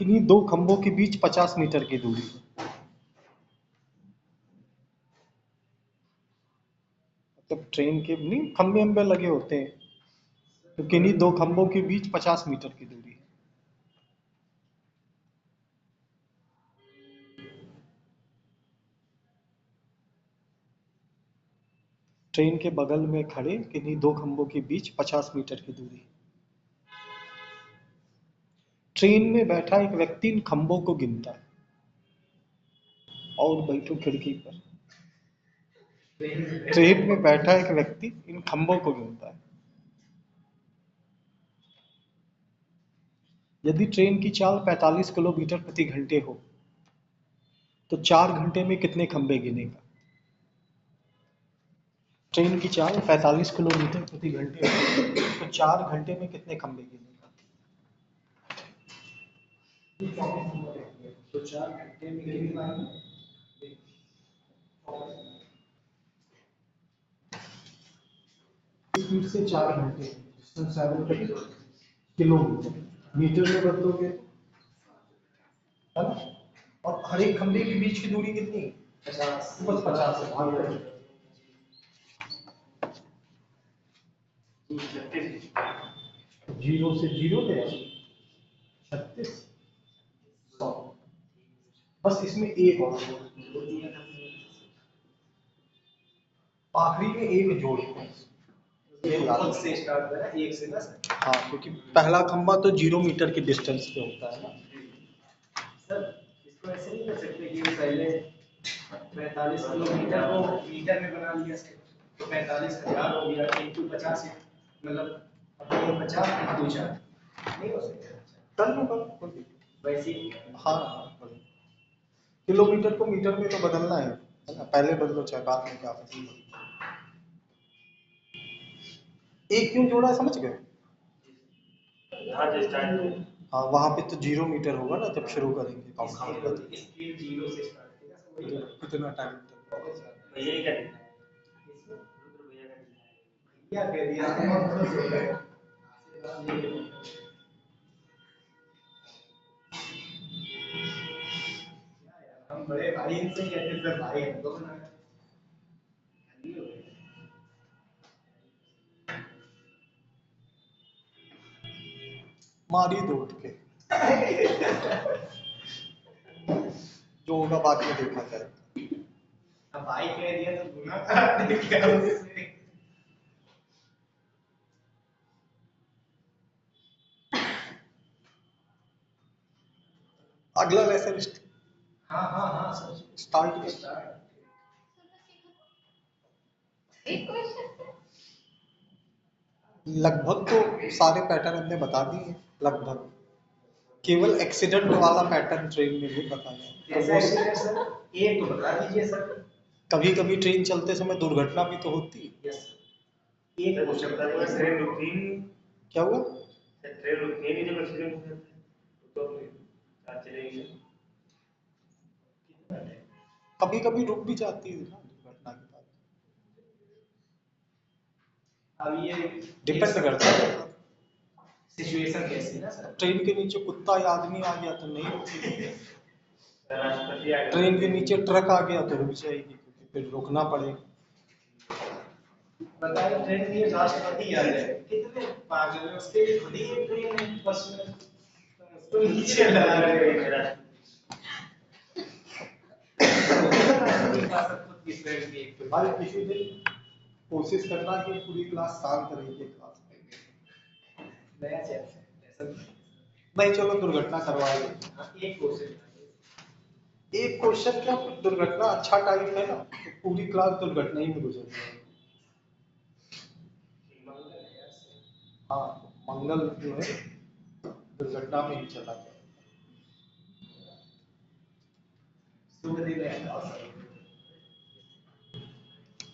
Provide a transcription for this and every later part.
किन्हीं दो खंभों के बीच 50 मीटर की दूरी है। मतलब ट्रेन के नहीं खंभे अंबे लगे होते हैं, तो किन्हीं दो खंभों के बीच 50 मीटर की दूरी है। ट्रेन के बगल में खड़े किन्हीं दो खंभों के बीच 50 मीटर की दूरी है। ट्रेन में बैठा एक व्यक्ति इन खंभों को गिनता है। और बैठो खिड़की पर। ट्रेन में बैठा एक व्यक्ति इन खंभों को गिनता है। यदि ट्रेन की चाल 45 किलोमीटर प्रति घंटे हो तो 4 घंटे में कितने खंभे गिनेगा? ट्रेन की चाल 45 किलोमीटर प्रति घंटे हो तो 4 घंटे में कितने खंभे गिनेगा? तो 4 घंटे में कितने स्पीड से 4 घंटे डिस्टेंस ट्रैवल करेंगे किलोमीटर, मीटर में बदलोगे है ना। और हर एक खंभे के बीच की दूरी कितनी? 50। बस 50 से भाग कर 0 से 0 गया 36 100। बस इसमें एक और आखिरी में एक जोड़ से स्टार्ट करा एक से ना। हाँ, क्योंकि पहला खंभा तो 0 मीटर की डिस्टेंस पे होता है ना। सर इसको ऐसे नहीं कर सकते कि पहले 45 किलोमीटर को मीटर में बना लिया तो 45,000 हो गया इनटू 50, मतलब अपने 50 इनटू 4 नहीं हो सकता। कर लो वैसे हाँ किलोमीटर को मीटर में तो बदलना है ना, पहले बदलो चाहे बाद में, क्या फर्क। एक क्यों जोड़ा समझ गए? हाँ वहां पे तो 0 मीटर होगा ना जब शुरू करेंगे कितना टाइम हम बड़े भाई इनसे कहते सर भाई हमको बना मारी दो उठ के जो होगा बाद में देखा जाएगा। अब भाई कह दिया तो गुनाह क्या उससे। अगला लेसन हाँ हाँ हाँ सर स्टार्ट एक क्वेश्चन लगभग तो सारे पैटर्न हमने बता दिए लगभग, केवल एक्सीडेंट वाला पैटर्न ट्रेन में नहीं बताया। ऐसा एक्सीडेंट सर एक तो बता दीजिए सर। कभी कभी ट्रेन चलते समय दुर्घटना भी तो होती है। यस एक क्वेश्चन बता दीजिए। ट्रेन रुकती क्या हुआ? ट्रेन रुकती नहीं जब एक्सीडेंट हो जाता है तो अपनी कार चलेगी। कभी कभी रुक भी जाती है ना दुर्घटना के बाद। अब ये डिपेंड करता है सिचुएशन कैसी ना सर। ट्रेन के नीचे कुत्ता या आदमी आ गया तो नहीं रुकेगी। ट्रेन के नीचे ट्रक आ गया तो रुक जाएगी क्योंकि फिर रुकना पड़ेगा। बताइए ट्रेन के राष्ट्रपति आ जाए कितने पागल है उसके लिए खुद ही ट्रेन है बस में उसको नीचे लगा रहे हैं। भाई किसी दिन कोशिश करना कि पूरी क्लास शांत रही क्लास नया चैप्टर नहीं चलो दुर्घटना करवाएंगे। एक क्वेश्चन क्या दुर्घटना अच्छा टाइम है ना तो पूरी क्लास दुर्घटना ही में गुजर जाएगी। हाँ मंगल जो है दुर्घटना में ही चला गया।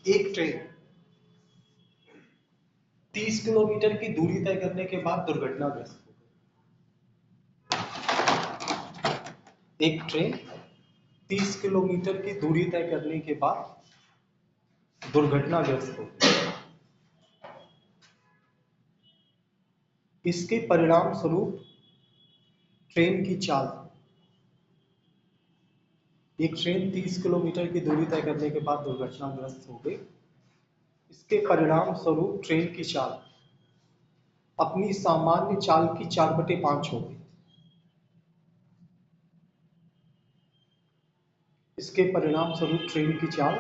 एक ट्रेन 30 किलोमीटर की दूरी तय करने के बाद दुर्घटनाग्रस्त हो गई। एक ट्रेन 30 किलोमीटर की दूरी तय करने के बाद दुर्घटनाग्रस्त हो गई। इसके परिणाम स्वरूप ट्रेन की चाल। एक ट्रेन 30 किलोमीटर की दूरी तय करने के बाद दुर्घटनाग्रस्त हो गई। इसके परिणाम स्वरूप ट्रेन की चाल अपनी सामान्य चाल की 4/5 हो गई। इसके परिणाम स्वरूप ट्रेन की चाल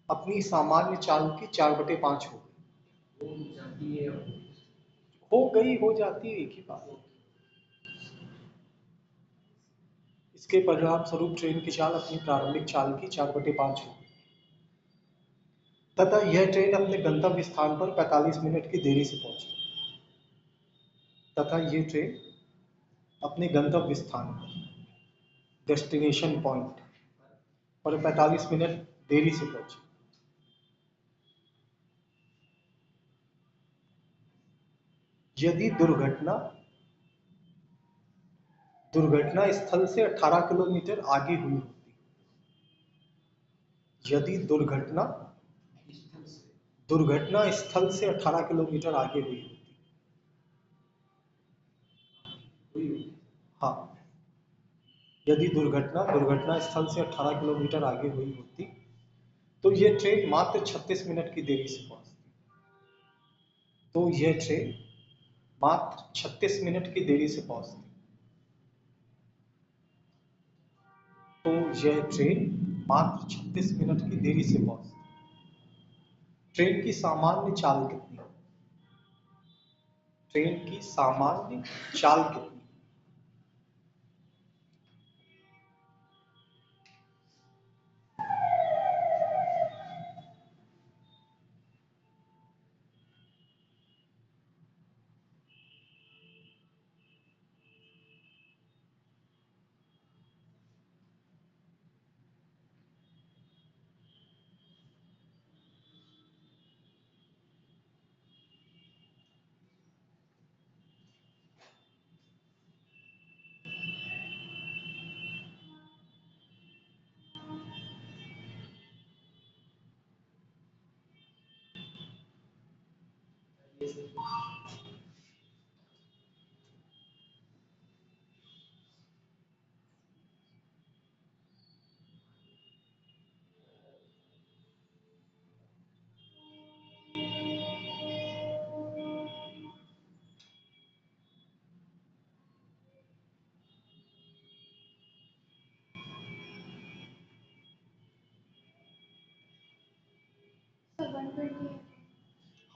अपनी सामान्य चाल की 4/5 हो गई। हो जाती है, एक ही बात। इसके परिणाम स्वरूप ट्रेन की चाल अपनी प्रारंभिक चाल की 4/5 हो गई तथा यह ट्रेन अपने गंतव्य स्थान पर 45 मिनट की देरी से पहुंची। तथा ये ट्रेन अपने गंतव्य स्थान पर, डेस्टिनेशन पॉइंट पर 45 मिनट देरी से पहुंची। यदि दुर्घटना स्थल से 18 किलोमीटर आगे हुई होती, यदि दुर्घटना स्थल से 18 किलोमीटर आगे हुई होती, हाँ, यदि दुर्घटना स्थल से 18 किलोमीटर आगे हुई होती तो यह ट्रेन मात्र 36 मिनट की देरी से पहुंचती। तो यह ट्रेन मात्र 36 मिनट की देरी से पहुंचती। तो यह ट्रेन मात्र 36 मिनट की देरी से पहुंचती। ट्रेन की सामान्य चाल कितनी? ट्रेन की सामान्य चाल कितनी?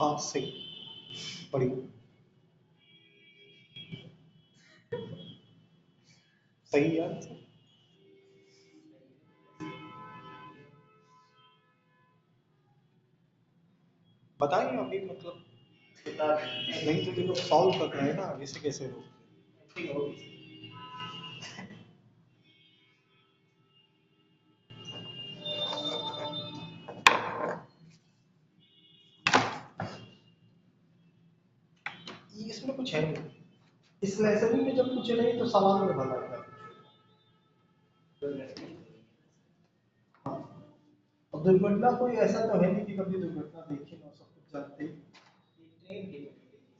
हाँ, सही, बढ़िया, सही आंसर। बताइए अभी, मतलब नहीं तो देखो सॉल्व कर रहे हैं ना, इसे कैसे रोक। इसमें कुछ है नहीं, इस लेसन में जब कुछ नहीं तो सवाल में भला है। हाँ, और दुर्घटना कोई ऐसा तो है नहीं कि कभी दुर्घटना देखी ना, सब कुछ जानते ही।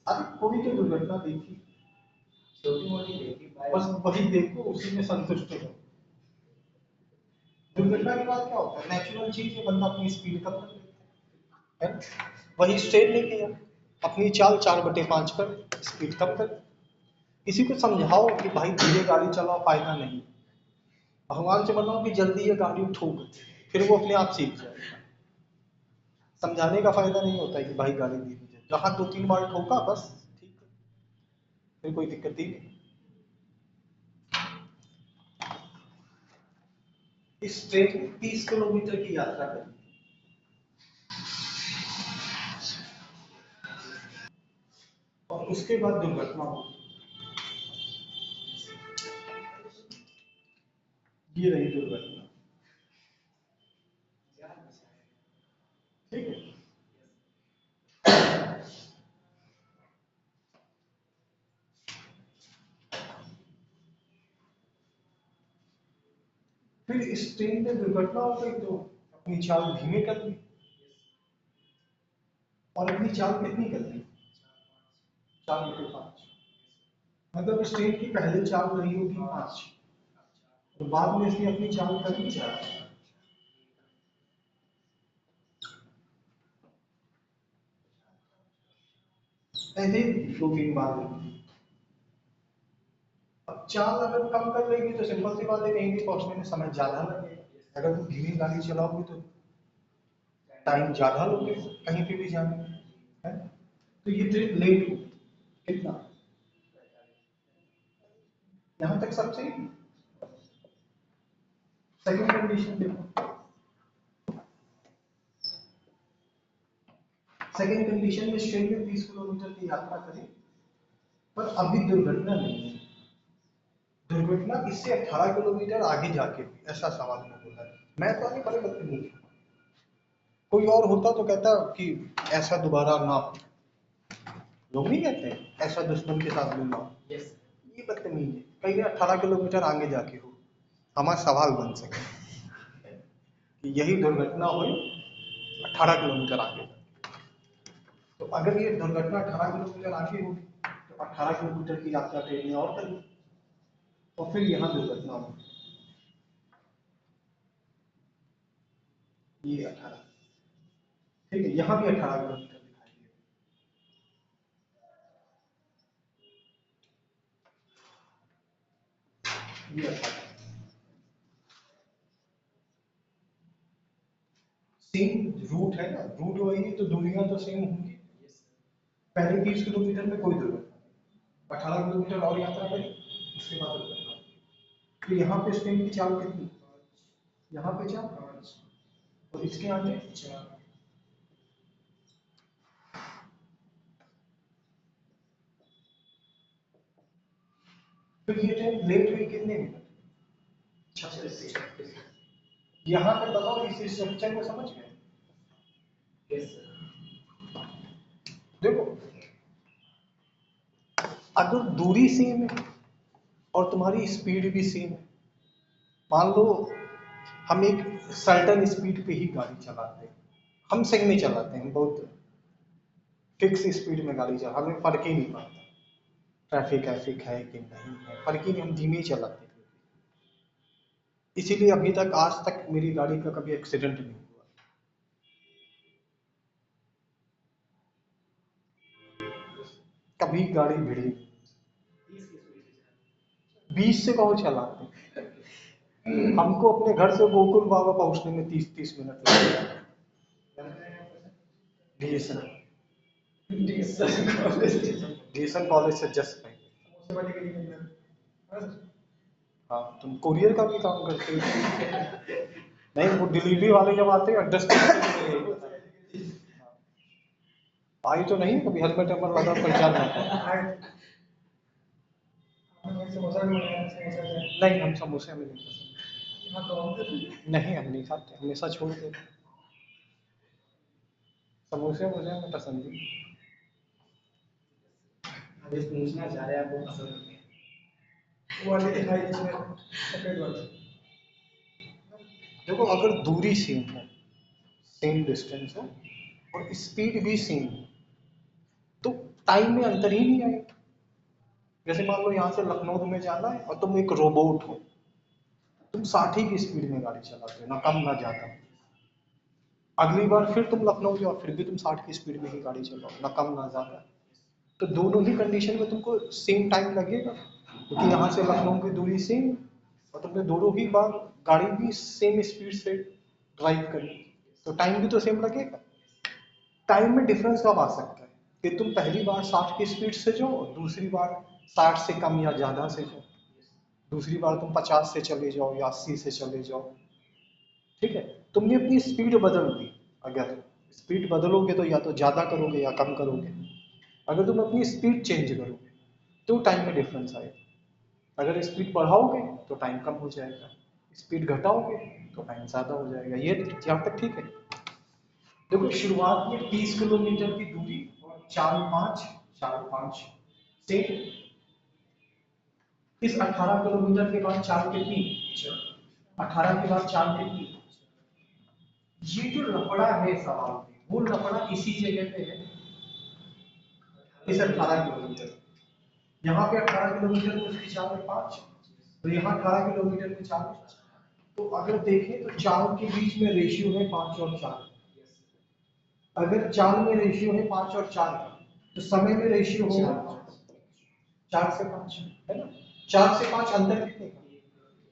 अरे कोई तो दुर्घटना देखी, छोटी मोटी देखी, बस वही देखो, उसी में संतुष्ट हो। दुर्घटना के बाद क्या होता है? नेचुरल चीज है, बंदा अपनी स्पीड कम कर लेता है। वही स्ट्रेट नहीं किया, अपनी चाल 4/5 कर, स्पीड कम कर। किसी को समझाओ कि भाई धीरे गाड़ी चलाओ, फायदा नहीं। भगवान से बनाओ कि जल्दी ये गाड़ी ठोक, फिर वो अपने आप सीख जाएगा। समझाने का फायदा नहीं होता है कि भाई गाड़ी धीरे चल, जहां 2-3 बार ठोका बस ठीक है, फिर कोई दिक्कत ही नहीं। इस ट्रेन 30 किलोमीटर की यात्रा करी और उसके बाद दुर्घटना हो, ये रही दुर्घटना, ठीक है। फिर इस ट्रेन में दुर्घटना हो गई तो अपनी चाल धीमे कर दी, और अपनी चाल कितनी कर दी? 4/5। मतलब इस ट्रेन की पहले चाल रही होगी 5, तो बाद में इसने अपनी चाल कर दी 4। ऐसे 2-3 बार होगी। अब चाल अगर कम कर लेगी तो सिंपल सी बात है, कहीं भी पहुंचने में समय ज्यादा लगेगा। अगर तुम धीमी गाड़ी चलाओगे तो टाइम ज्यादा लोगे कहीं पे भी जाने में, है। तो ये ट्रेन लेट हो कितना, यहाँ तक सब सही। सेकंड कंडीशन देखो, सेकंड कंडीशन में ट्रेन में 30 किलोमीटर की यात्रा करें पर अभी दुर्घटना नहीं है। दुर्घटना इससे 18 किलोमीटर आगे जाके हुई, ऐसा सवाल में बोला है। मैं तो नहीं, बड़े बदतमीज। कोई और होता तो कहता कि ऐसा दोबारा ना हो। लोग नहीं कहते ऐसा दुश्मन के साथ भी ना हो। ये बदतमीज है, कहीं 18 किलोमीटर आगे जाके हो। हमारा सवाल बन सके कि यही दुर्घटना हुई 18 किलोमीटर आगे। तो अगर ये दुर्घटना 18 किलोमीटर आगे होगी तो 18 किलोमीटर की यात्रा ट्रेन में और करेगी, और फिर यहाँ दुर्घटना होगी। ये 18, ठीक है, यहाँ भी 18 किलोमीटर दिखाई दे रहा है। ये 18 सेम रूट है ना, रूट वही तो दूरियां तो सेम होंगी। पहले 30 किलोमीटर में कोई दुर्घटना, 18 किलोमीटर और यात्रा करी उसके बाद दुर्घटना। तो यहाँ पे ट्रेन की चाल कितनी, यहाँ पे 4 और इसके आगे 4। तो ये ट्रेन लेट हुई कितने मिनट, 36। यहाँ पे बताओ, इस स्ट्रक्चर को समझ गए। देखो अगर दूरी सेम है और तुम्हारी स्पीड भी सेम है, मान लो हम एक सर्टेन स्पीड पे ही गाड़ी चलाते हैं, हम सही में चलाते हैं, बहुत फिक्स स्पीड में गाड़ी चला, हमें फर्क ही नहीं पड़ता ट्रैफिक ट्रैफिक है कि नहीं है, फर्क ही नहीं, हम धीमे ही चलाते हैं। इसीलिए अभी तक आज तक मेरी गाड़ी का कभी एक्सीडेंट नहीं हुआ। कभी गाड़ी भिड़ी, 20 से कहो चलाते हैं। हमको अपने घर से गोकुल बाबा पहुंचने में 30-30 मिनट लगते हैं। डीएसएन कॉलेज से जस्ट नहीं। हाँ, तुम कुरियर का भी काम करते हो। नहीं, वो डिलीवरी वाले जब आते हैं एड्रेस आई तो नहीं, कभी हेलमेट वेलमेट लगा पहचान जाता। नहीं, हम समोसे में नहीं पसंद। नहीं, हम नहीं खाते, हमेशा छोड़ देते। समोसे मुझे हमें पसंद नहीं। अभी पूछना चाह रहे हैं आपको पसंद नहीं है वो वाले दिखाई जिसमें सफेद वाले। देखो अगर दूरी सेम है, सेम डिस्टेंस है और स्पीड भी सेम है तो टाइम में अंतर ही नहीं आएगा। जैसे मान लो यहाँ से लखनऊ में जाना है और तुम एक रोबोट हो, तुम 60 की स्पीड में गाड़ी चलाते हो, ना कम ना ज्यादा। अगली बार फिर तुम लखनऊ जाओ, फिर भी तुम 60 की स्पीड में ही गाड़ी चलाओ, ना कम ना ज्यादा। तो दोनों ही कंडीशन में तुमको सेम टाइम लगेगा, क्योंकि यहाँ से लखनऊ की दूरी सेम और तुमने दोनों ही बार गाड़ी भी सेम स्पीड से ड्राइव करी, तो टाइम भी तो सेम लगेगा। टाइम में डिफरेंस कब आ सकता है कि तुम पहली बार 60 की स्पीड से जाओ और दूसरी बार 60 से कम या ज्यादा से जाओ, दूसरी बार तुम 50 से चले जाओ या 80 से चले जाओ। ठीक है, तुमने अपनी स्पीड बदल दी। अगर स्पीड बदलोगे तो या तो ज्यादा करोगे या कम करोगे। अगर तुम अपनी स्पीड चेंज करोगे तो टाइम में डिफरेंस आएगा। अगर स्पीड बढ़ाओगे तो टाइम कम हो जाएगा, स्पीड घटाओगे तो टाइम ज्यादा हो जाएगा। ये यहाँ तक ठीक है। देखो शुरुआत में 30 किलोमीटर की दूरी और 4-5 से इस 18 किलोमीटर के बाद चाल कितनी, 18 के बाद चाल कितनी। ये जो लफड़ा है सवाल में, वो लफड़ा इसी जगह पे है, इस 18 किलोमीटर। यहाँ पे 18 किलोमीटर में उसकी चाल है 5, तो यहाँ 18 किलोमीटर में चाल है। तो अगर देखें तो चाल के बीच में रेशियो है 5 और 4। अगर चाल में रेशियो है 5 और 4 का, तो समय में रेशियो होगा 4 से 5, है ना। 4 से 5 अंतर कितने का,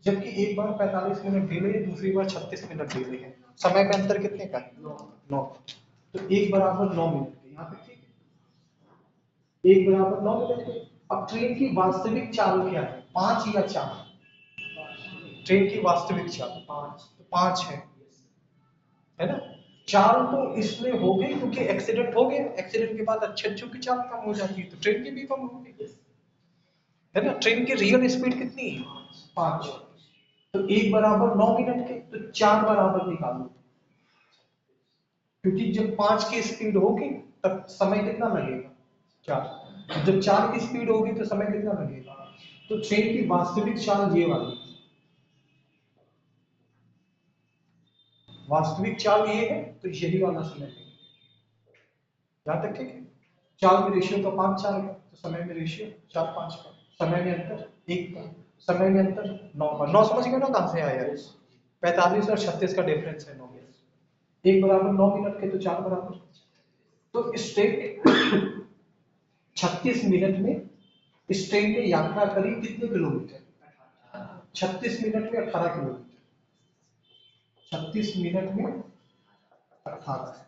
जबकि एक बार 45 मिनट डिले है, दूसरी बार 36 मिनट डिले है, समय में अंतर कितने का है 9। तो 1 बराबर 9 मिनट के, यहाँ पे ठीक है, 1 बराबर 9 मिनट के। अब ट्रेन की वास्तविक चाल क्या है, 5 या 4? ट्रेन की वास्तविक चाल 5 है ना। चाल तो इसमें हो गई क्योंकि एक्सीडेंट हो गया, एक्सीडेंट के बाद अच्छे की चाल कम हो जाती है, तो ट्रेन की भी कम होगी, है ना। ट्रेन की रियल स्पीड कितनी है 5, तो 1 बराबर 9 मिनट के, तो 4 बराबर निकालो, क्योंकि जब 5 की स्पीड होगी तब समय कितना लगेगा 4, जब 4 की स्पीड होगी तो समय कितना लगेगा। तो ट्रेन की वास्तविक चाल ये वाली, वास्तविक चाल ये है, तो यही वाला समय है। यहाँ तक ठीक है। चाल में रेशियो का 5-4 का, तो समय में रेशियो 4-5 का, समय में अंतर 1 का, समय में अंतर 9 का। 9 समझ गए ना कहां से आया है, 45 और 36 का डिफरेंस है 9 में। 1 बराबर 9 मिनट के, तो 4 बराबर, तो इस ट्रेन 36 मिनट में इस ट्रेन ने यात्रा करी कितने किलोमीटर, 36 मिनट में 18 किलोमीटर, 36 मिनट में 18।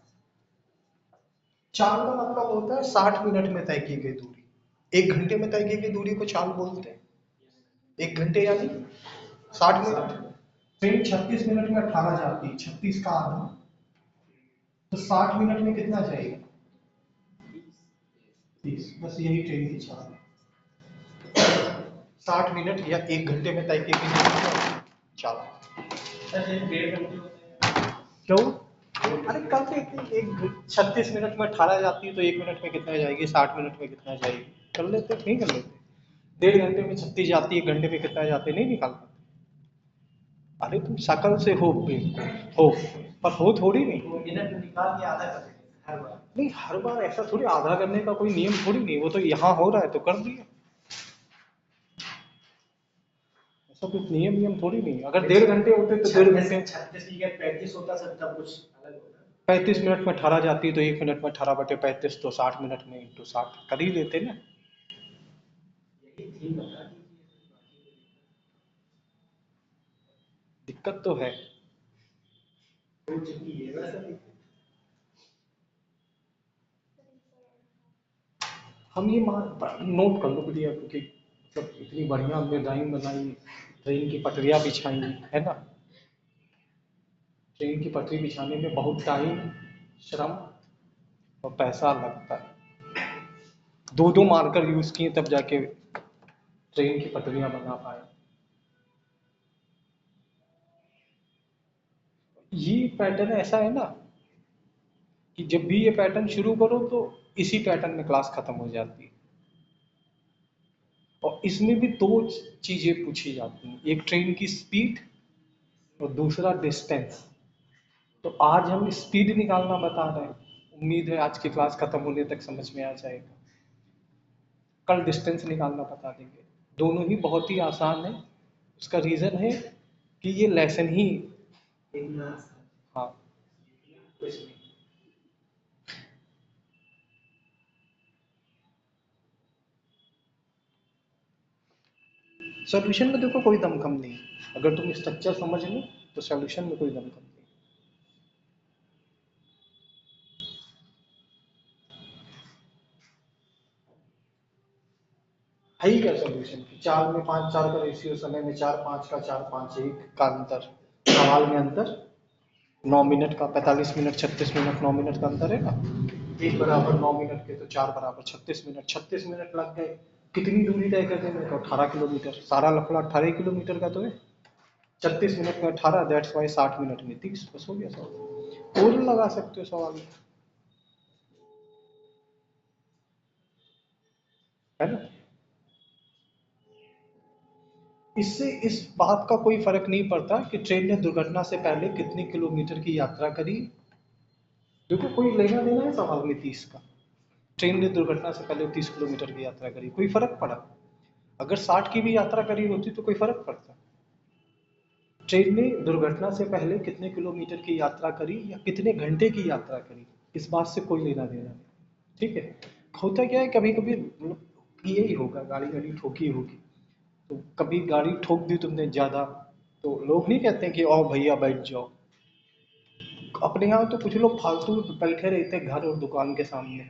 चाल का मतलब होता है 60 मिनट में तय की गई दूरी, 1 घंटे में तय की गई दूरी को चाल बोलते हैं। 1 घंटे यानी 60 मिनट। ट्रेन 36 मिनट में 18 जाती है, 36 का आधा, तो 60 मिनट में कितना जाएगा 30। बस यही ट्रेन की चाल है, 60 मिनट या 1 घंटे में तय की गई चाल। क्यों, अरे कल से एक 36 मिनट में 18 जाती है, तो 1 मिनट में कितना जाएगी, 60 मिनट में कितना जाएगी, कर लेते, नहीं कर लेते। 1.5 घंटे में 36 जाती है, 1 घंटे में कितना जाते, नहीं निकाल पाते। अरे तुम शकल से हो हो, पर हो थोड़ी नहीं। मिनट निकाल के आधा कर हर बार, नहीं हर बार ऐसा थोड़ी, आधा करने का कोई नियम थोड़ी नहीं, वो तो यहाँ हो रहा है तो कर दिया, ऐसा कुछ नियम थोड़ी नहीं। अगर 1.5 घंटे होते तो 1.5 घंटे 36 की 35 होता सर, तब कुछ अलग होता। 35 मिनट में 18 जाती है, तो 1 मिनट में 18/35, तो 60 मिनट में इंटू 60 कर ही देते ना। यही थी बता दीजिए। दिक्कत तो है, हो चुकी है वैसे। हम ये नोट कर लो बढ़िया, क्योंकि मतलब इतनी बढ़िया हमने ड्राइंग बनाई, ट्रेन की पटरियाँ बिछाई, है ना। ट्रेन की पटरी बिछाने में बहुत टाइम, श्रम और पैसा लगता है। 2 मार्कर यूज किए तब जाके ट्रेन की पटरियाँ बना पाए। ये पैटर्न ऐसा है ना कि जब भी ये पैटर्न शुरू करो तो इसी पैटर्न में क्लास खत्म हो जाती है। और इसमें भी 2 चीजें पूछी जाती हैं, एक ट्रेन की स्पीड और दूसरा डिस्टेंस। तो आज हम स्पीड निकालना बता रहे हैं, उम्मीद है आज की क्लास खत्म होने तक समझ में आ जाएगा। कल डिस्टेंस निकालना बता देंगे। दोनों ही बहुत ही आसान है, उसका रीजन है कि ये लेसन ही, हाँ सॉल्यूशन में देखो कोई दम कम नहीं, अगर तुम स्ट्रक्चर समझ लो तो सॉल्यूशन में कोई दम कम नहीं। है ही क्या सॉल्यूशन की, 4 में 5-4 का रेशियो, समय में 4-5 का, 4-5-1 का अंतर, सवाल में अंतर 9 मिनट का, 45 मिनट 36 मिनट 9 मिनट का अंतर है ना। 1 बराबर 9 मिनट के, तो 4 बराबर 36 मिनट, 36 मिनट लग गए। कितनी दूरी तय करने में, तो 18 किलोमीटर, सारा लफड़ा 18 किलोमीटर का तो है। 36 मिनट में 18, दैट्स वाई 60 मिनट में 30, बस हो गया सवाल। और लगा सकते हो सवाल में, है ना। इससे इस बात का कोई फर्क नहीं पड़ता कि ट्रेन ने दुर्घटना से पहले कितनी किलोमीटर की यात्रा करी। देखो कोई लेना देना है सवाल में 30 का, ट्रेन ने दुर्घटना से पहले 30 किलोमीटर की यात्रा करी, कोई फर्क पड़ा? अगर 60 की भी यात्रा करी होती तो कोई फर्क पड़ता? ट्रेन ने दुर्घटना से पहले कितने किलोमीटर की यात्रा करी या कितने घंटे की यात्रा करी, इस बात से कोई लेना देना नहीं। ठीक है, होता क्या है, कभी कभी यही होगा, गाड़ी गाड़ी ठोकी होगी, तो कभी गाड़ी ठोक दी तुमने ज़्यादा, तो लोग नहीं कहते हैं कि आओ भैया बैठ जाओ। अपने यहाँ तो कुछ लोग फालतू बैठे रहते हैं घर और दुकान के सामने,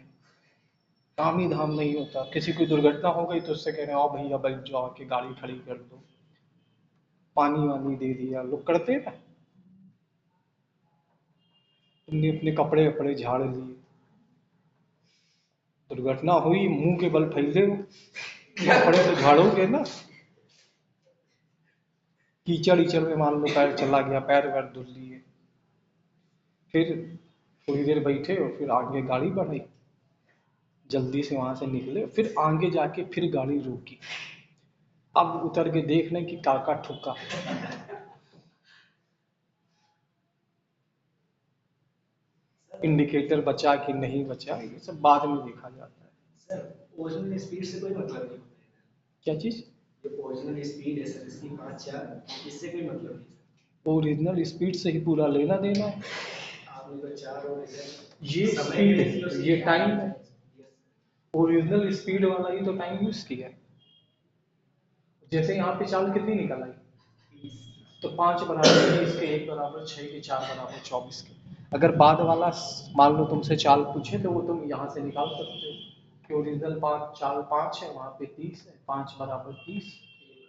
काम ही धाम नहीं होता। किसी की दुर्घटना हो गई तो उससे कह रहे हैं आओ भैया बैठ जाओ, आके गाड़ी खड़ी कर दो, पानी वानी दे दिया, लोग करते हैं ना। तुमने अपने कपड़े वपड़े झाड़ लिए, दुर्घटना हुई, मुंह के बल फैले हो, कपड़े तो झाड़ोगे ना। कीचड़ ईचड़ में मान लो पैर चला गया, पैर वैर धुल लिए, फिर थोड़ी देर बैठे और फिर आगे गाड़ी बढ़ाई, जल्दी से वहां से निकले, फिर आगे जाके फिर गाड़ी रोकी, अब उतर के देख लें कि काका ठुका। इंडिकेटर बचा कि नहीं बचा, ये सब बाद में देखा जाता है। सर ओरिजिनल स्पीड से कोई मतलब नहीं होता है। क्या चीज? जो ओरिजिनल स्पीड है सर इसकी 5-4, इससे कोई मतलब नहीं सर। ओरिजिनल स्पीड से ही पूरा लेना देना है। आपने तो 4 और ये स्पीड है, ये टाइम है, ओरिजिनल स्पीड वाला ही तो टाइम यूज किया है। जैसे यहाँ पे चाल कितनी निकल आई, तो 5 बराबर 20 के, 1 बराबर 6 के, 4 बराबर 24 के। अगर बाद वाला मान लो तुमसे चाल पूछे तो वो तुम यहाँ से निकाल सकते हो कि ओरिजिनल 5 चाल 5 है, वहाँ पे 30 है, 5 बराबर 30,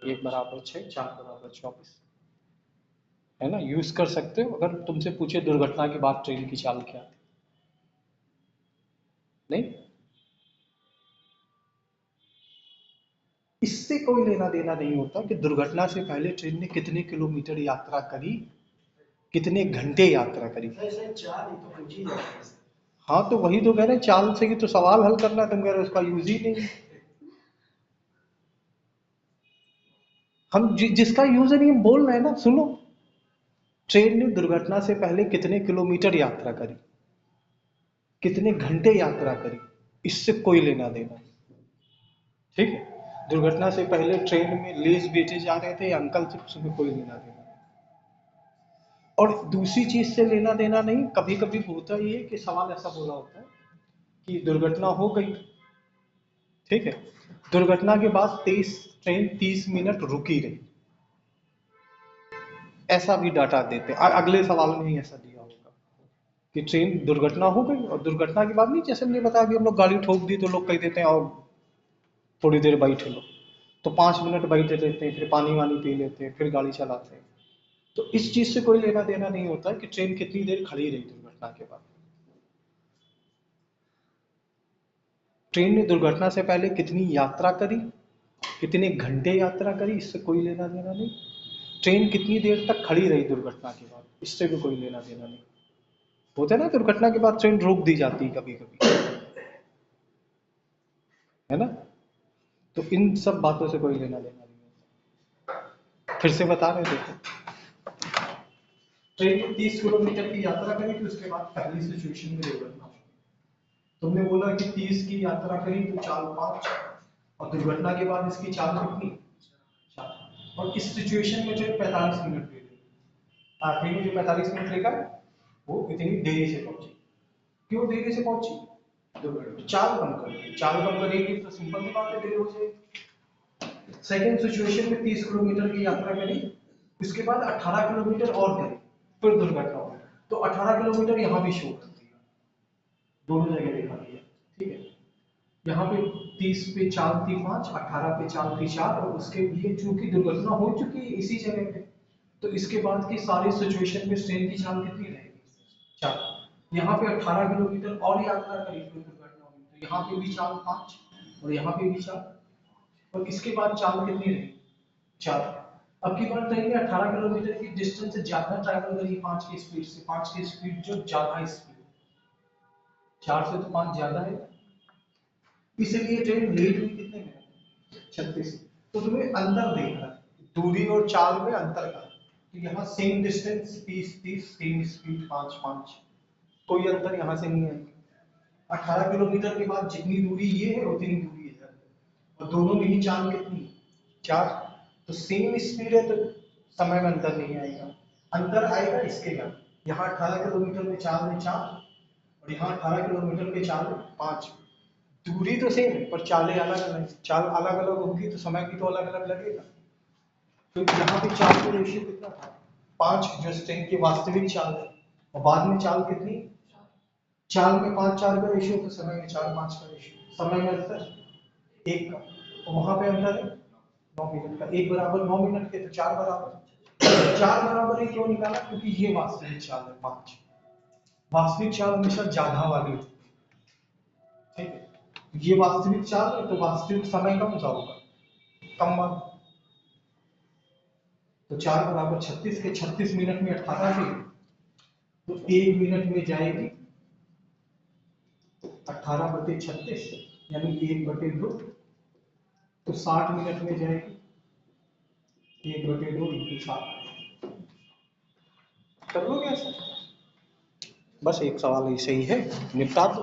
1 बराबर 6, 4 बराबर 24, है ना, यूज कर सकते हो। अगर तुमसे पूछे दुर्घटना के बाद ट्रेन की चाल क्या थी, नहीं, इससे कोई लेना देना नहीं होता कि दुर्घटना से पहले ट्रेन ने कितने किलोमीटर यात्रा करी, कितने घंटे यात्रा करी। सर 4 ही तो पूछ ही जाता है सर। हाँ तो वही तो कह रहे हैं, चाल से ही तो सवाल हल करना, तुम कह रहे हो उसका यूज ही नहीं। हम जिसका यूज नहीं हम बोल रहे हैं ना, सुनो, ट्रेन ने दुर्घटना से पहले कितने किलोमीटर यात्रा करी, कितने घंटे यात्रा करी, इससे कोई लेना देना नहीं। ठीक है, दुर्घटना से पहले ट्रेन में लेस बेचे जा रहे थे अंकल से, उसमें कोई लेना देना नहीं। और दूसरी चीज से लेना देना नहीं, कभी कभी होता ही है कि सवाल ऐसा बोला होता है कि दुर्घटना हो गई, ठीक है, दुर्घटना के बाद ट्रेन 30 मिनट रुकी रही, ऐसा भी डाटा देते हैं। अगले सवाल में ही ऐसा दिया होगा कि ट्रेन दुर्घटना हो गई और दुर्घटना के बाद नहीं, जैसे हमने बताया कि हम लोग गाड़ी ठोक दी तो लोग कह देते हैं और थोड़ी देर बैठ लो, तो 5 मिनट बैठे रहते हैं, फिर पानी वानी पी लेते हैं, फिर गाड़ी चलाते हैं। तो इस चीज से कोई लेना देना नहीं होता कि ट्रेन कितनी देर खड़ी रही दुर्घटना के बाद। ट्रेन ने दुर्घटना से पहले कितनी यात्रा करी, कितने घंटे यात्रा करी, इससे कोई लेना देना नहीं। ट्रेन कितनी देर तक खड़ी रही दुर्घटना के बाद, इससे भी कोई लेना देना नहीं। होता है ना, दुर्घटना के बाद ट्रेन रोक दी जाती है कभी कभी, है ना, तो इन सब बातों से कोई लेना देना नहीं होता। फिर से बता रहे, देखो, ट्रेन ने 30 किलोमीटर की यात्रा करी थी, उसके बाद पहली सिचुएशन में दुर्घटना हुई। तुमने बोला कि 30 की यात्रा करी तो चाल 5, और दुर्घटना के बाद इसकी चाल कितनी, 4, और इस सिचुएशन में ट्रेन 45 मिनट ले रही, आखिरी में जो 45 मिनट लेगा वो इतनी देरी से पहुंची। क्यों देरी से पहुंची? चाल कम करेगी, चाल कम करेगी तो सिंपल सी बात है, देर हो जाएगी। सेकेंड सिचुएशन में 30 किलोमीटर की यात्रा करी, उसके बाद 18 किलोमीटर और करी, फिर दुर्घटना हुई, तो 18 किलोमीटर यहाँ भी शो कर दिया, दोनों जगह दिखा दिया। ठीक है, यहाँ पे 30 पे चाल थी 5, 18 पे चाल थी 4, और उसके लिए चूंकि दुर्घटना हो चुकी है इसी जगह पे, तो इसके बाद की सारी सिचुएशन में ट्रेन की चाल कितनी रहेगी, 4। यहाँ पे 18 किलोमीटर और यात्रा करी, फिर दुर्घटना हुई, तो यहाँ पे भी चाल 5 और यहाँ पे भी 4, और इसके बाद चाल कितनी रही, 4। अब की बात ट्रेन ने 18 किलोमीटर की डिस्टेंस ज्यादा ट्रैवल करी 5 की स्पीड से, 5 की स्पीड जो ज्यादा स्पीड, 4 से तो 5 ज्यादा है, इसीलिए ट्रेन लेट हुई कितने मिनट, 36। तो तुम्हें अंतर देखना है, दूरी और चाल में अंतर का, तो यहाँ सेम डिस्टेंस 30 30, सेम स्पीड 5 5, कोई अंतर यहाँ से नहीं है। 18 किलोमीटर के बाद जितनी दूरी ये है उतनी दूरी इधर है, और दोनों में ही चाल कितनी, 4। तो सेम स्पीड है तो समय में अंतर नहीं आएगा, अंतर आएगा इसके बाद। यहाँ 18 किलोमीटर में चाल में 4 और यहाँ 18 किलोमीटर के चाल में 5। दूरी तो सेम है पर चालें अलग अलग, चाल अलग अलग होगी तो समय भी तो अलग अलग लगेगा। तो यहाँ पे चाल का रेशियो कितना था, 5, जो स्ट्रिंग की वास्तविक चाल है, और बाद में चाल कितनी, चाल में 5-4 का रेशियो, तो समय में 4-5 का रेशियो, समय में अंतर 1 का, तो वहां पे अंतर है 9 मिनट का। 1 बराबर 9 मिनट के, तो 4 बराबर, 4 बराबर ही क्यों निकाला, क्योंकि ये वास्तविक चाल है 5। वास्तविक चाल हमेशा ज्यादा वाली होती है, ठीक है। ये वास्तविक चाल है तो वास्तविक समय कौन सा होगा, कम वाला। तो 4 बराबर 36 के, 36 मिनट में 18 के, तो 1 मिनट में जाएगी 18/36, यानी 1/2, तो 60 मिनट में जाएगी 1/2 × 60। कर लो क्या सर, बस एक सवाल ऐसे ही है, निपटा दो।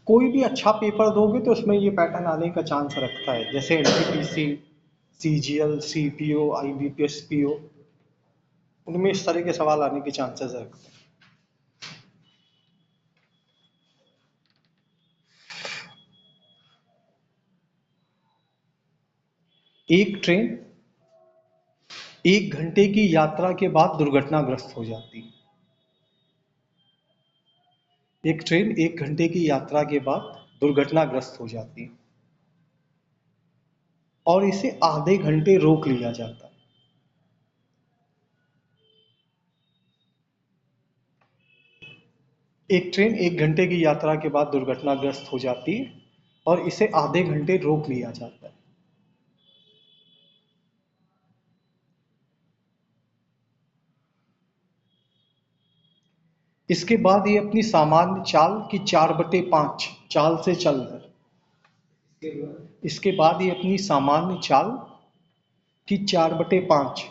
कोई भी अच्छा पेपर दोगे तो उसमें ये पैटर्न आने का चांस रखता है, जैसे NTPC, CGL, CPO, IBPS, PO, उनमें इस तरह के सवाल आने के चांसेस रखते हैं। एक ट्रेन 1 घंटे की यात्रा के बाद दुर्घटनाग्रस्त हो जाती है। एक ट्रेन 1 घंटे की यात्रा के बाद दुर्घटनाग्रस्त हो जाती है और इसे आधे घंटे रोक लिया जाता है। एक ट्रेन 1 घंटे की यात्रा के बाद दुर्घटनाग्रस्त हो जाती है और इसे आधे घंटे रोक लिया जाता है। इसके बाद ये अपनी सामान्य चाल की 4/5 चाल से चलकर, इसके बाद ये अपनी सामान्य चाल की 4/5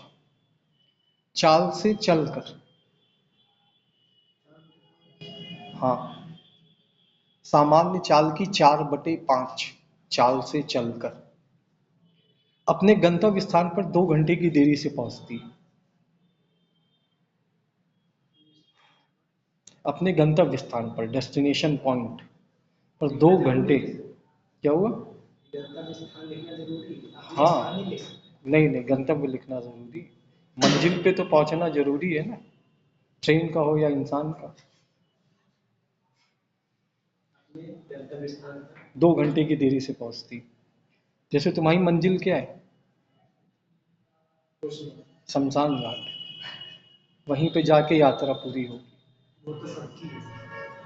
चाल से चलकर, हाँ, सामान्य चाल की 4/5 चाल से चलकर अपने गंतव्य स्थान पर 2 घंटे की देरी से पहुंचती है। अपने गंतव्य स्थान पर, डेस्टिनेशन पॉइंट पर 2 घंटे, क्या हुआ? हाँ, नहीं नहीं, गंतव्य लिखना जरूरी, मंजिल पे तो पहुंचना जरूरी है ना, ट्रेन का हो या इंसान का। 2 घंटे की देरी से पहुंचती। जैसे तुम्हारी मंजिल क्या है, शमशान घाट, वहीं पे जाके यात्रा पूरी होगी।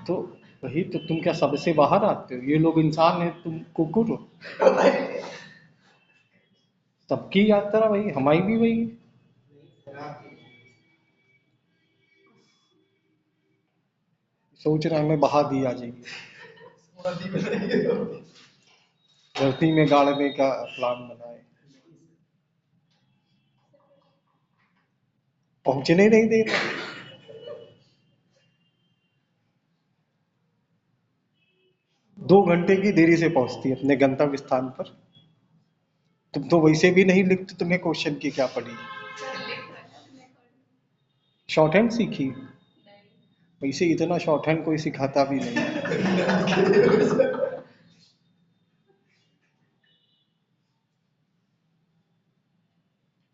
तो वही तो, तुम क्या सबसे बाहर आते हो? ये लोग इंसान है, तुम कुकुर हो। सबकी यात्रा वही, हमारी भी वही है। सोच रहा हमें बहा दिया जाएगी, धरती में गाड़ने का प्लान बनाए, पहुंचने नहीं दे रहा। 2 घंटे की देरी से पहुंचती है अपने गंतव्य स्थान पर। तुम तो वैसे भी नहीं लिखते, तुम्हें क्वेश्चन की क्या पड़ी? शॉर्ट हैंड सीखी? वैसे इतना शॉर्ट हैंड कोई सिखाता भी नहीं।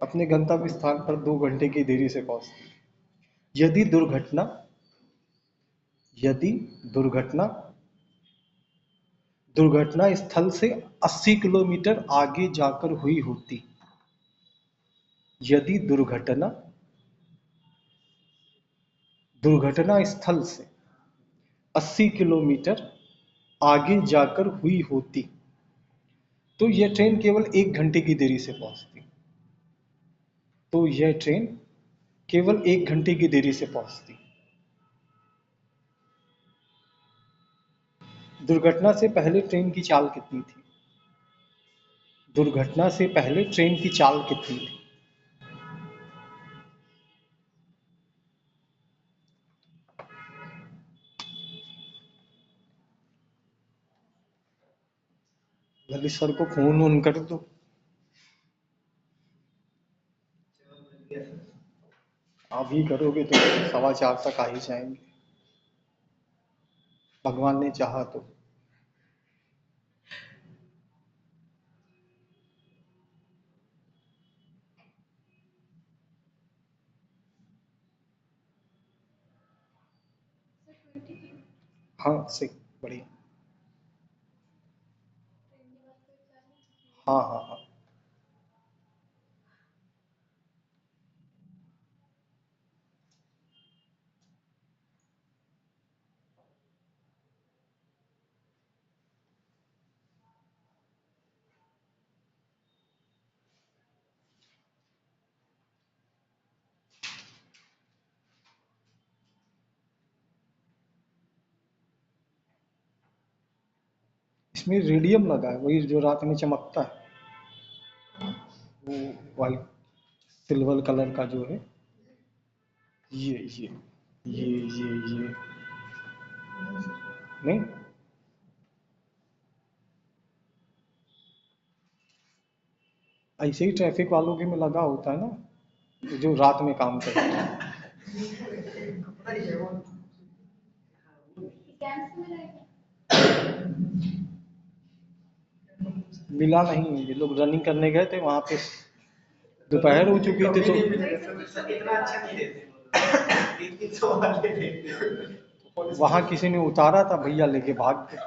अपने गंतव्य स्थान पर 2 घंटे की देरी से पहुंचती है। यदि दुर्घटना दुर्घटना स्थल से 80 किलोमीटर आगे जाकर हुई होती, यदि दुर्घटना स्थल से 80 किलोमीटर आगे जाकर हुई होती तो यह ट्रेन केवल 1 घंटे की देरी से पहुंचती। तो यह ट्रेन केवल 1 घंटे की देरी से पहुंचती। दुर्घटना से पहले ट्रेन की चाल कितनी थी? दुर्घटना से पहले ट्रेन की चाल कितनी थी? ललित सर को फोन ऑन कर दो। अभी करोगे तो 4:15 तक आ ही जाएंगे, भगवान ने चाहा तो। हाँ सही, बढ़िया। हाँ हाँ हाँ। इसमें रेडियम लगा है, वही जो रात में चमकता है, वो वाइट सिल्वर कलर का जो है। ये नहीं, ऐसे ही ट्रैफिक वालों के में लगा होता है ना, जो रात में काम करते हैं। मिला नहीं, ये लोग रनिंग करने गए थे वहां पे, दोपहर हो चुकी थी तो इतना अच्छा नहीं देते वो लोग। 300 वाले देते। वहां किसी ने उतारा था, भैया लेके भाग गए।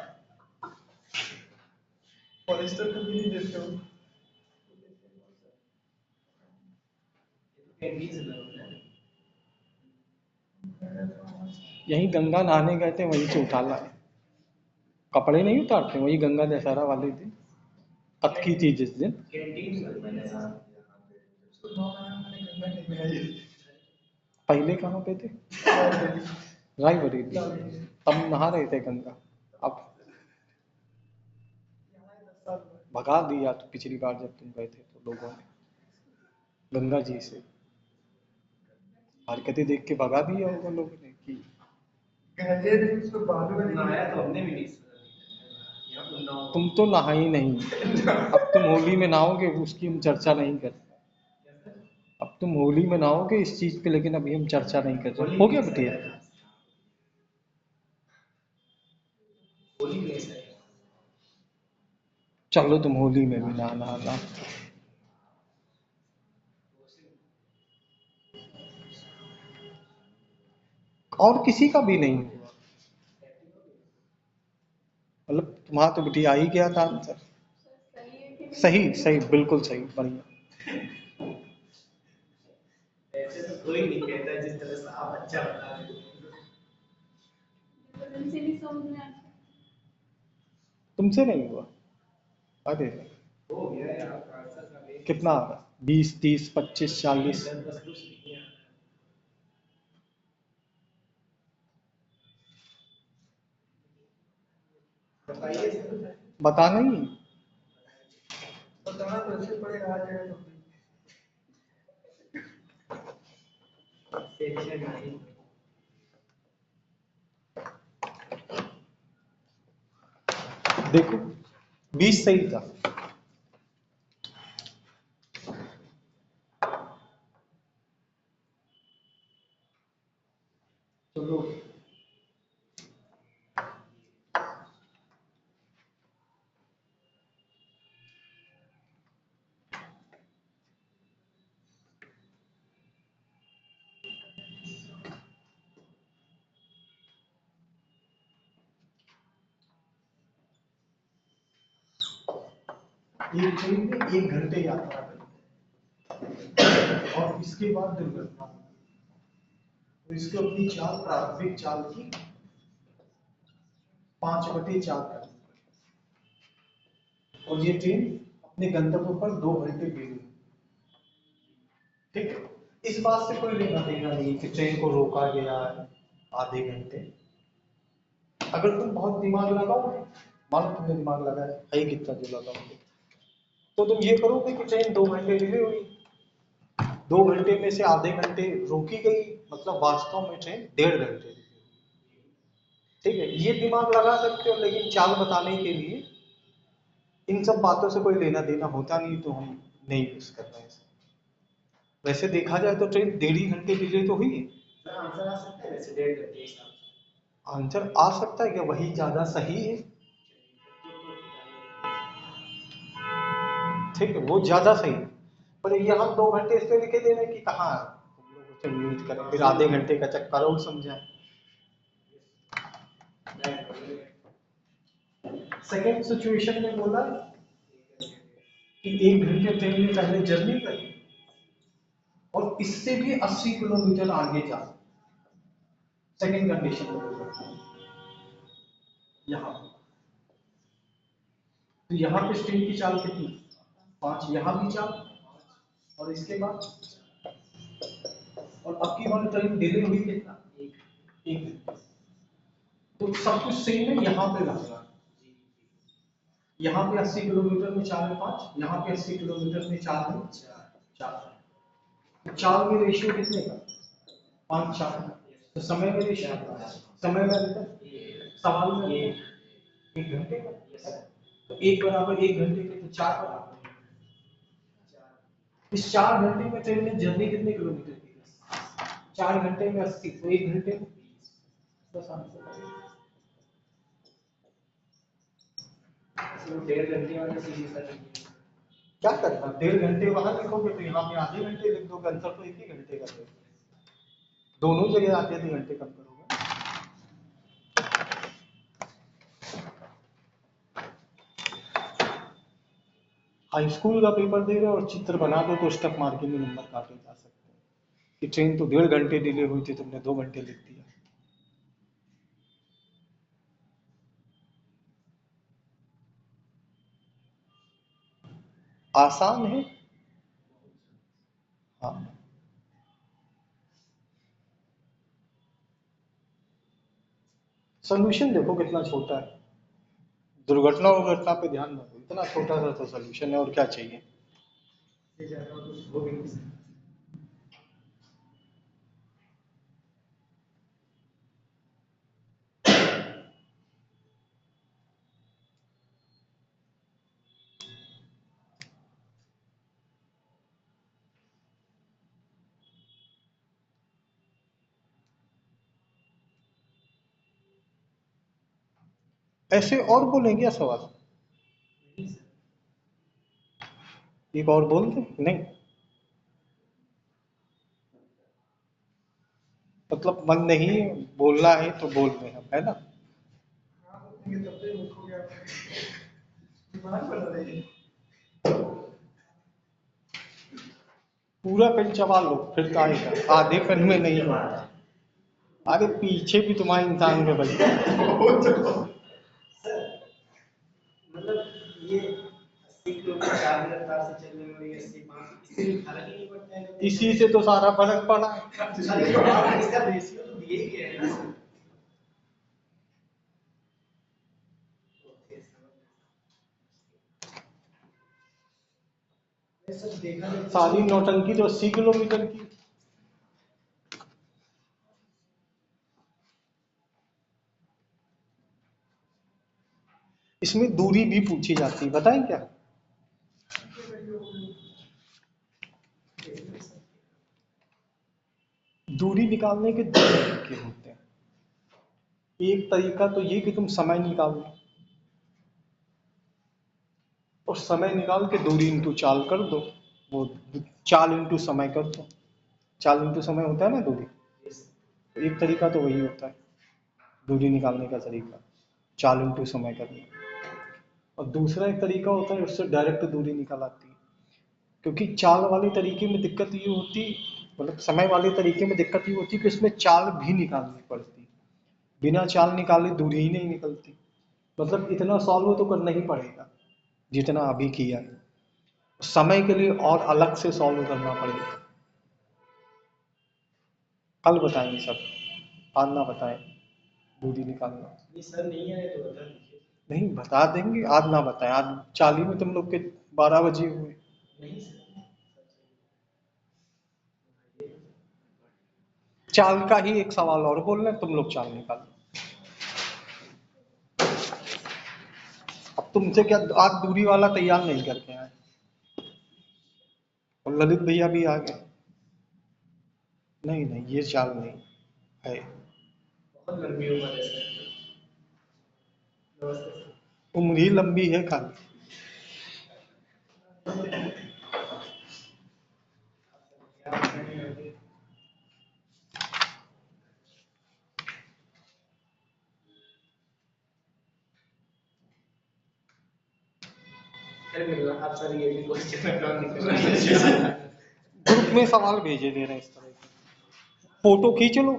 पॉलिस्टर का भी नहीं देते हो। कैंटीन से लगा है। यही गंगा नहाने गए थे, वहीं से उठा लाए। कपड़े नहीं उतारते, वही गंगा दशहरा वाले दिन, कतकी थी जिस दिन। कैंटीन में मैंने पहले कहाँ पे थे? रायबरेली। तब नहा रहे थे गंगा। अब भगा दिया तो पिछली बार जब तुम गए थे तो लोगों ने गंगा जी से हरकतें देख के भगा दिया होगा लोगों ने कि नहाया तो हमने भी नहीं यहाँ उन्नाव तुम तो नहा ही नहीं। अब तुम होली में नहाओगे, उसकी हम चर्चा नहीं करते। अब तुम होली में नहाओगे इस चीज पे, लेकिन अभी हम चर्चा नहीं कर रहे। हो गया बेटिया? होली में ऐसा है। चलो तुम होली में भी नहाना। और किसी का भी नहीं हुआ, मतलब तुम्हारा तो बेटी आ ही गया था आंसर। सही सही, बिल्कुल सही, बढ़िया। ऐसे तो कोई नहीं कहता जिस तरह से आप अच्छा बता रहे तुमसे नहीं हुआ? अरे हो। हो गया यार आपका आंसर का वेट कितना आ रहा? 20, 30, 25, 40? 10 कुछ नहीं है। बताइए सर। बताना ही। बताना तो ऐसे पड़ेगा आ जाएगा तो सेक्शन नहीं। देखो 20 सही था। चलो एक ट्रेन में 1 घंटे यात्रा करी और इसके बाद दुर्घटना हुई। तो इसकी अपनी चाल, प्रारंभिक चाल थी 5/4 करनी, और ये ट्रेन अपने गंतव्य पर 2 घंटे देरी। ठीक है, इस बात से कोई लेना देना नहीं कि ट्रेन को रोका गया है आधे घंटे। अगर तुम बहुत दिमाग लगाओगे, मानो तुमने दिमाग लगाया है कितना जो लगाओगे, तो तुम ये करोगे कि ट्रेन 2 घंटे डिले हुई, 2 घंटे में से आधे घंटे रोकी गई, मतलब वास्तव में ट्रेन 1.5 घंटे। ठीक है, ये दिमाग लगा सकते हो, लेकिन चाल बताने के लिए इन सब बातों से कोई लेना देना होता नहीं, तो हम नहीं यूज कर रहे हैं। वैसे देखा जाए तो ट्रेन 1.5 घंटे डिले तो हुई है। आंसर आ सकता है वैसे 1.5 घंटे। आंसर आ सकता है क्या, वही ज्यादा सही है। ठीक है, वो ज्यादा सही है, पर ये हम 2 घंटे इसलिए लिखे दे रहे हैं कि कहाँ तुम लोग उसे यूज करें, फिर आधे घंटे का चक्कर और समझाएं। सेकेंड सिचुएशन में बोला कि 1 घंटे ट्रेन ने पहले जर्नी करी और इससे भी 80 किलोमीटर आगे जा। सेकेंड कंडीशन में यहाँ तो यहाँ पे ट्रेन की चाल कितनी, 5, यहाँ भी चाल, और इसके बाद और अब की बार ट्रेन डिले हुई कितना, 1 घंटे। तो सब कुछ सेम है, यहाँ पे लगेगा, यहाँ पे 80 किलोमीटर में 4 है 5, यहाँ पे 80 किलोमीटर में 4 है 4, 4 में रेशियो कितने का, 5 4, तो समय में रेशियो, समय में अंतर, सवाल में 1 घंटे का, तो 1 बराबर 1 घंटे के, तो 4 बराबर, इस 4 घंटे में ट्रेन ने जर्नी कितने किलोमीटर की, 4 घंटे में 80, तो 1 घंटे में 20, बस आंसर। 1.5 घंटे वाला सीरीज का क्या करना, 1.5 घंटे वहां लिखोगे तो यहाँ पे आधे घंटे लिख दोगे, आंसर तो 1 ही घंटे का है, दोनों जगह आधे घंटे कम करोगे। हाई स्कूल का पेपर दे रहे हो और चित्र बना दो तो स्टक मार के भी नंबर काटे जा सकते हैं, कि ट्रेन तो 1.5 घंटे डिले हुई थी, तुमने 2 घंटे लिख दिया। आसान है, हाँ। सोल्यूशन देखो कितना छोटा है, दुर्घटना उर्घटना पे ध्यान रखो, इतना छोटा सा तो सोल्यूशन है, और क्या चाहिए। ऐसे और बोलेंगे क्या सवाल, एक और बोल दे, नहीं मतलब मन नहीं बोलना है तो बोल रहे हम, है ना। पूरा पेन चबा लो फिर तो आएगा, आधे पेन में नहीं होगा, आगे पीछे भी तुम्हारे इंसान में बचता है। मतलब ये 80 किलोमीटर 4 की रफ्तार से चलने में, ये 80 5, इससे भी फर्क ही नहीं पड़ता है। इसी से तो सारा फर्क पड़ा है। अरे तो आप इसका रेशियो तो दिए ही गए हैं ना। ये सब देखा है, सारी नौटंकी तो 80 किलोमीटर की। इसमें दूरी भी पूछी जाती है, बताएं क्या। दूरी निकालने के 2 तरीके होते हैं, एक तरीका तो ये कि तुम समय निकाल लो और समय निकाल के दूरी इंटू चाल कर दो, वो चाल इंटू समय कर दो, चाल इंटू समय होता है ना दूरी, एक तरीका तो वही होता है दूरी निकालने का तरीका, चाल इंटू समय करना। और दूसरा एक तरीका होता है उससे डायरेक्ट दूरी निकाल आती है, क्योंकि चाल वाले तरीके में दिक्कत ये होती, मतलब समय वाले तरीके में दिक्कत ये होती कि उसमें चाल भी निकालनी पड़ती, बिना चाल निकाले दूरी ही नहीं निकलती, मतलब इतना सॉल्व तो करना ही पड़ेगा जितना अभी किया है, समय के लिए और अलग से सॉल्व करना पड़ेगा। कल बताएंगे सब, आज ना बताएं, दूरी निकालना। नहीं सर नहीं आए तो बता दीजिए। नहीं बता देंगे, आज ना बताएं, आज चाली में तुम लोग के 12 बजे हुए। नहीं सर चाल का ही एक सवाल और बोल रहे हैं, तुम लोग चाल निकालो। अब तुमसे क्या, आज दूरी वाला तैयार नहीं करके आए और ललित भैया भी आ गए। नहीं नहीं ये चाल नहीं है। बहुत लंबी उम्र है सर। नमस्ते सर। उम्र ही लंबी है खाली। आप सर ये भी क्वेश्चन काम निकल रहा है। ग्रुप में सवाल भेजे दे रहे हैं इस तरह के, फोटो खींच लो।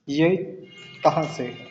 ये कहाँ से है?